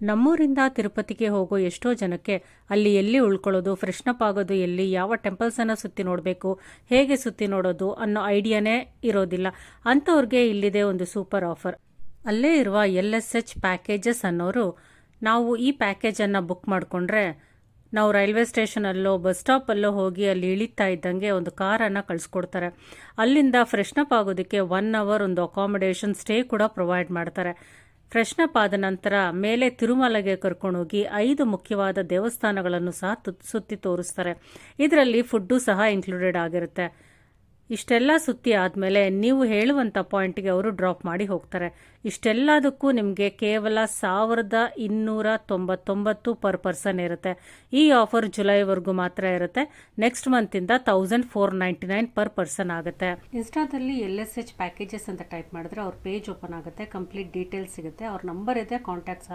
ನಮ್ಮೂರಿಂದ ತಿರುಪತಿಗೆ ಹೋಗೋ ಎಷ್ಟೋ ಜನಕ್ಕೆ ಅಲ್ಲಿ ಎಲ್ಲಿ ಉಳ್ಕೊಳ್ಳೋದು, ಫ್ರೆಶ್ನಪ್ ಆಗೋದು ಎಲ್ಲಿ, ಯಾವ ಟೆಂಪಲ್ಸನ್ನು ಸುತ್ತಿ ನೋಡಬೇಕು, ಹೇಗೆ ಸುತ್ತಿ ನೋಡೋದು ಅನ್ನೋ ಐಡಿಯಾನೇ ಇರೋದಿಲ್ಲ. ಅಂಥವ್ರಿಗೆ ಇಲ್ಲಿದೆ ಒಂದು ಸೂಪರ್ ಆಫರ್. ಅಲ್ಲೇ ಇರುವ LSH ಪ್ಯಾಕೇಜಸ್ ಅನ್ನೋರು ನಾವು ಈ ಪ್ಯಾಕೇಜನ್ನು ಬುಕ್ ಮಾಡಿಕೊಂಡ್ರೆ ನಾವು ರೈಲ್ವೆ ಸ್ಟೇಷನಲ್ಲೋ ಬಸ್ ಸ್ಟಾಪಲ್ಲೋ ಹೋಗಿ ಅಲ್ಲಿ ಇಳಿತಾ ಇದ್ದಂಗೆ ಒಂದು ಕಾರನ್ನು ಕಳಿಸ್ಕೊಡ್ತಾರೆ. ಅಲ್ಲಿಂದ ಫ್ರೆಶ್ನಪ್ ಆಗೋದಕ್ಕೆ 1 ಅವರ್ ಒಂದು ಅಕಾಮಿಡೇಷನ್ ಸ್ಟೇ ಕೂಡ ಪ್ರೊವೈಡ್ ಮಾಡ್ತಾರೆ. ಫ್ರೆಶ್ನಪ್ ಆದ ನಂತರ ಮೇಲೆ ತಿರುಮಲೆಗೆ ಕರ್ಕೊಂಡೋಗಿ 5 ಮುಖ್ಯವಾದ ದೇವಸ್ಥಾನಗಳನ್ನು ಸಹ ಸುತ್ತಿ ತೋರಿಸ್ತಾರೆ. ಇದರಲ್ಲಿ ಫುಡ್ಡು ಸಹ ಇನ್ಕ್ಲೂಡೆಡ್ ಆಗಿರುತ್ತೆ. ಇಷ್ಟೆಲ್ಲ ಸುತ್ತಿ ಆದಮೇಲೆ ನೀವು ಹೇಳುವಂಥ ಪಾಯಿಂಟ್ಗೆ ಅವರು ಡ್ರಾಪ್ ಮಾಡಿ ಹೋಗ್ತಾರೆ. ಇಷ್ಟೆಲ್ಲದಕ್ಕೂ ನಿಮಗೆ ಕೇವಲ 1299 ಪರ್ ಪರ್ಸನ್ ಇರುತ್ತೆ. ಈ ಆಫರ್ ಜುಲೈವರೆಗೂ ಮಾತ್ರ ಇರುತ್ತೆ. ನೆಕ್ಸ್ಟ್ ಮಂತಿಂದ 1499 ಪರ್ ಪರ್ಸನ್ ಆಗುತ್ತೆ. ಇನ್ಸ್ಟಾದಲ್ಲಿ LSH ಪ್ಯಾಕೇಜಸ್ ಅಂತ ಟೈಪ್ ಮಾಡಿದ್ರೆ ಅವ್ರ ಪೇಜ್ ಓಪನ್ ಆಗುತ್ತೆ. ಕಂಪ್ಲೀಟ್ ಡೀಟೇಲ್ಸ್ ಸಿಗುತ್ತೆ. ಅವ್ರ ನಂಬರ್ ಇದೆ, ಕಾಂಟ್ಯಾಕ್ಟ್